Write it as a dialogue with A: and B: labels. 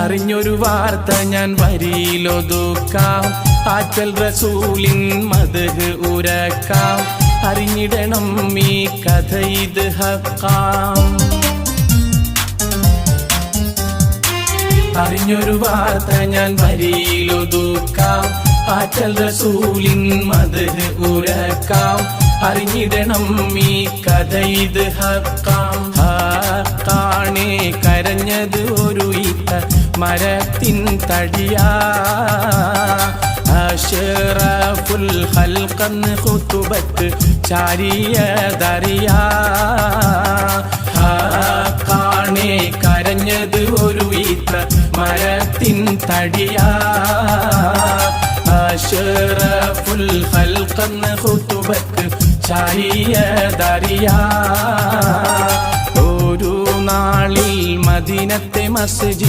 A: അറിഞ്ഞൊരു വാർത്ത ഞാൻ വരിയിലൊതുക്കാം ആറ്റൽ റസൂലിൻ മദ്ഹ് ഉരക്കാം അറിഞ്ഞിടണം ഈ കഥ ഇത് ഹക്കാം അറിഞ്ഞൊരു വാർത്ത ഞാൻ വരിയിലൊതുക്കാം ആറ്റൽ റസൂലിൻ മദ്ഹ് ഉരക്കാം അറിഞ്ഞിടണം ഈ കഥ ഇത് ഹക്കാം ഹക്കാണേ കരഞ്ഞത് ഒരു ഈത്ത മരത്തിൻ തടിയാ അഷ്റഫുൽ ഖൽഖ് ഖുതുബത്ത് ചാരിയതറിയാ ഹക്കാണേ കരഞ്ഞത് ഒരു ഈത്ത മരത്തിൻ തടിയാ അഷ്റഫുൽ ഖൽഖ് ഖുതുബത്ത് ചാരിയതറിയാ ഒരു നാളിൽ മദീനത്തെ മസ്ജിദ്